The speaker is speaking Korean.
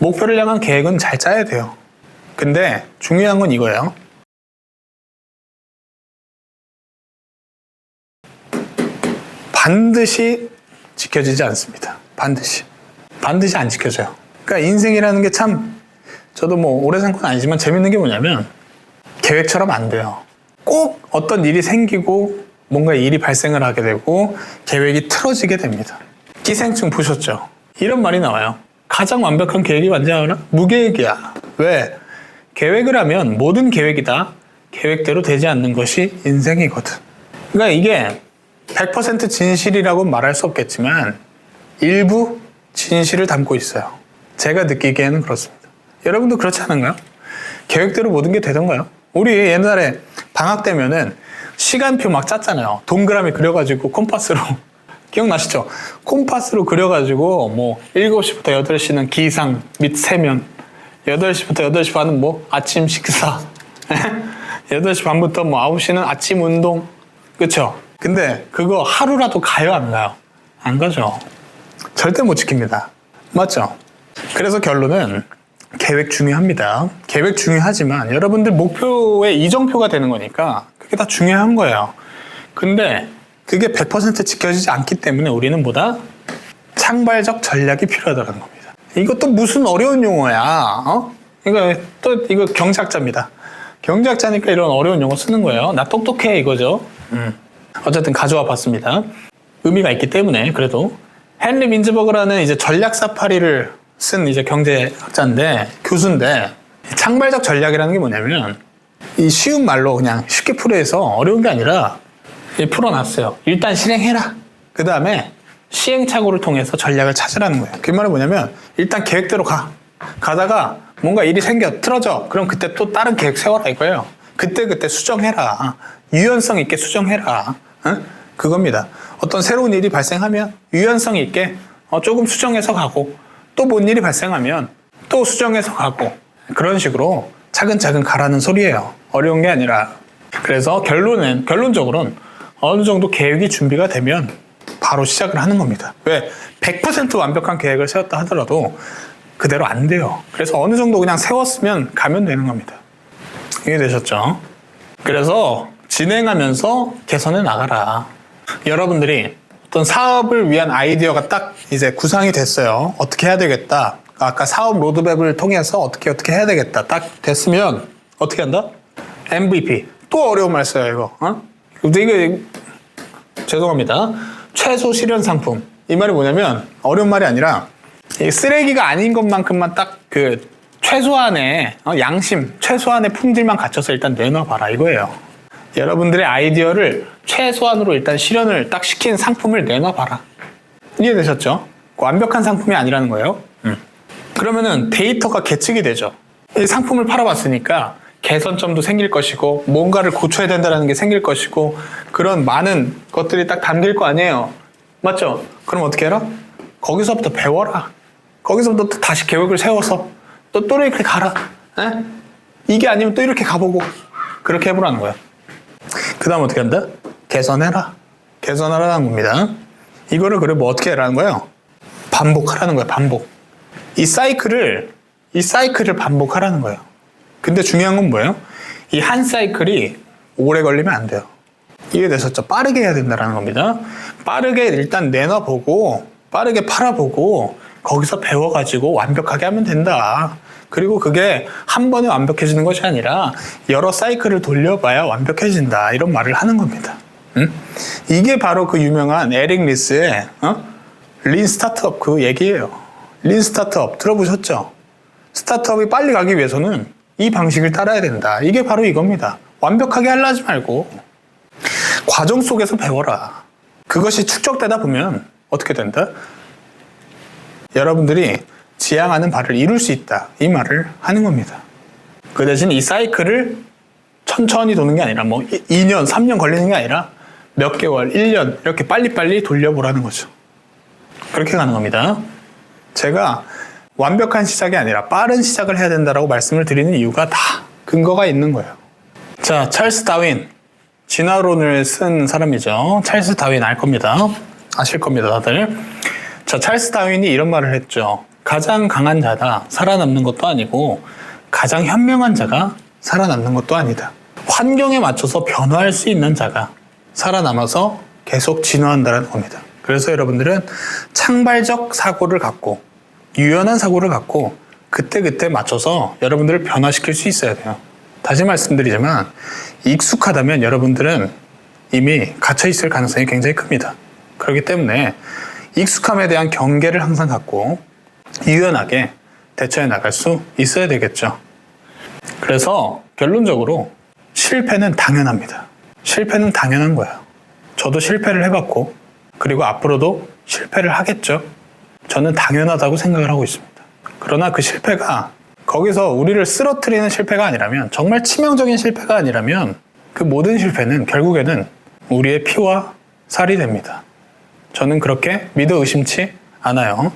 목표를 향한 계획은 잘 짜야 돼요. 근데 중요한 건 이거예요. 반드시 지켜지지 않습니다. 반드시 안 지켜져요. 그러니까 인생이라는 게 참, 저도 뭐 오래 산 건 아니지만 재밌는 게 뭐냐면 계획처럼 안 돼요. 꼭 어떤 일이 생기고 뭔가 일이 발생을 하게 되고 계획이 틀어지게 됩니다. 기생충 보셨죠? 이런 말이 나와요. 가장 완벽한 계획이 뭔지 알아? 무계획이야. 왜? 계획을 하면 모든 계획이 다 계획대로 되지 않는 것이 인생이거든. 그러니까 이게 100% 진실이라고 말할 수 없겠지만 일부 진실을 담고 있어요. 제가 느끼기에는 그렇습니다. 여러분도 그렇지 않은가요? 계획대로 모든 게 되던가요? 우리 옛날에 방학 되면은 시간표 막 짰잖아요. 동그라미 그려가지고 콤파스로 기억나시죠? 콤파스로 그려가지고 뭐 7시부터 8시는 기상 및 세면, 8시부터 8시 반은 뭐 아침 식사 8시 반부터 뭐 9시는 아침 운동. 그쵸? 근데 그거 하루라도 가요 안 가요? 안 가죠. 절대 못 지킵니다. 맞죠? 그래서 결론은 계획 중요합니다. 계획 중요하지만 여러분들 목표의 이정표가 되는 거니까 그게 다 중요한 거예요. 근데 그게 100% 지켜지지 않기 때문에 우리는 뭐다? 창발적 전략이 필요하다는 겁니다. 이것도 무슨 어려운 용어야. 이거 경제학자입니다. 경제학자니까 이런 어려운 용어 쓰는 거예요. 나 똑똑해 이거죠. 어쨌든 가져와 봤습니다. 의미가 있기 때문에. 그래도 헨리 민즈버그라는 이제 전략 사파리를 쓴 이제 경제학자인데, 교수인데, 창발적 전략이라는 게 뭐냐면 이 쉬운 말로 그냥 쉽게 풀어서 어려운 게 아니라 풀어놨어요. 일단 실행해라. 그 다음에 시행착오를 통해서 전략을 찾으라는 거예요. 그 말은 뭐냐면 일단 계획대로 가다가 뭔가 일이 생겨 틀어져. 그럼 그때 또 다른 계획 세워라 이거예요. 그때 수정해라. 유연성 있게 수정해라. 그겁니다. 어떤 새로운 일이 발생하면 유연성 있게 조금 수정해서 가고, 또 뭔 일이 발생하면 또 수정해서 가고, 그런 식으로 차근차근 가라는 소리예요. 어려운 게 아니라. 그래서 결론적으로는 어느 정도 계획이 준비가 되면 바로 시작을 하는 겁니다. 왜? 100% 완벽한 계획을 세웠다 하더라도 그대로 안 돼요. 그래서 어느 정도 그냥 세웠으면 가면 되는 겁니다. 이해되셨죠? 그래서 진행하면서 개선해 나가라. 여러분들이 어떤 사업을 위한 아이디어가 딱 이제 구상이 됐어요. 어떻게 해야 되겠다. 아까 사업 로드맵을 통해서 어떻게 해야 되겠다. 딱 됐으면 어떻게 한다? MVP. 또 어려운 말 써요, 이거. 이게 죄송합니다. 최소 실현 상품. 이 말이 뭐냐면 어려운 말이 아니라 쓰레기가 아닌 것만큼만 딱 그 최소한의 양심, 최소한의 품질만 갖춰서 일단 내놔봐라 이거예요. 여러분들의 아이디어를 최소한으로 일단 실현을 딱 시킨 상품을 내놔봐라. 이해되셨죠? 완벽한 상품이 아니라는 거예요. 그러면은 데이터가 계측이 되죠. 이 상품을 팔아봤으니까 개선점도 생길 것이고 뭔가를 고쳐야 된다는 게 생길 것이고 그런 많은 것들이 딱 담길 거 아니에요. 맞죠? 그럼 어떻게 해라? 거기서부터 배워라. 거기서부터 또 다시 계획을 세워서 또 이렇게 가라. 이게 아니면 또 이렇게 가보고 그렇게 해보라는 거예요. 그 다음 어떻게 한다? 개선해라. 개선하라는 겁니다. 이거를 그래 뭐 어떻게 해라는 거예요? 반복하라는 거예요. 반복. 이 사이클을 반복하라는 거예요. 근데 중요한 건 뭐예요? 이 한 사이클이 오래 걸리면 안 돼요. 이해되셨죠? 빠르게 해야 된다는 겁니다. 빠르게 일단 내놔보고 빠르게 팔아보고 거기서 배워가지고 완벽하게 하면 된다. 그리고 그게 한 번에 완벽해지는 것이 아니라 여러 사이클을 돌려봐야 완벽해진다. 이런 말을 하는 겁니다. 이게 바로 그 유명한 에릭 리스의 린 스타트업 그 얘기예요. 린 스타트업 들어보셨죠? 스타트업이 빨리 가기 위해서는 이 방식을 따라야 된다. 이게 바로 이겁니다. 완벽하게 하려 하지 말고 과정 속에서 배워라. 그것이 축적되다 보면 어떻게 된다? 여러분들이 지향하는 바를 이룰 수 있다. 이 말을 하는 겁니다. 그 대신 이 사이클을 천천히 도는 게 아니라 뭐 2년, 3년 걸리는 게 아니라 몇 개월, 1년 이렇게 빨리빨리 돌려보라는 거죠. 그렇게 가는 겁니다. 제가 완벽한 시작이 아니라 빠른 시작을 해야 된다고 말씀을 드리는 이유가 다 근거가 있는 거예요. 자, 찰스 다윈. 진화론을 쓴 사람이죠. 찰스 다윈 알 겁니다. 아실 겁니다, 다들. 자, 찰스 다윈이 이런 말을 했죠. 가장 강한 자가 살아남는 것도 아니고 가장 현명한 자가 살아남는 것도 아니다. 환경에 맞춰서 변화할 수 있는 자가 살아남아서 계속 진화한다는 겁니다. 그래서 여러분들은 창발적 사고를 갖고 유연한 사고를 갖고 그때그때 맞춰서 여러분들을 변화시킬 수 있어야 돼요. 다시 말씀드리지만 익숙하다면 여러분들은 이미 갇혀 있을 가능성이 굉장히 큽니다. 그렇기 때문에 익숙함에 대한 경계를 항상 갖고 유연하게 대처해 나갈 수 있어야 되겠죠. 그래서 결론적으로 실패는 당연합니다. 실패는 당연한 거예요. 저도 실패를 해봤고 그리고 앞으로도 실패를 하겠죠. 저는 당연하다고 생각을 하고 있습니다. 그러나 그 실패가 거기서 우리를 쓰러뜨리는 실패가 아니라면, 정말 치명적인 실패가 아니라면 그 모든 실패는 결국에는 우리의 피와 살이 됩니다. 저는 그렇게 믿어 의심치 않아요.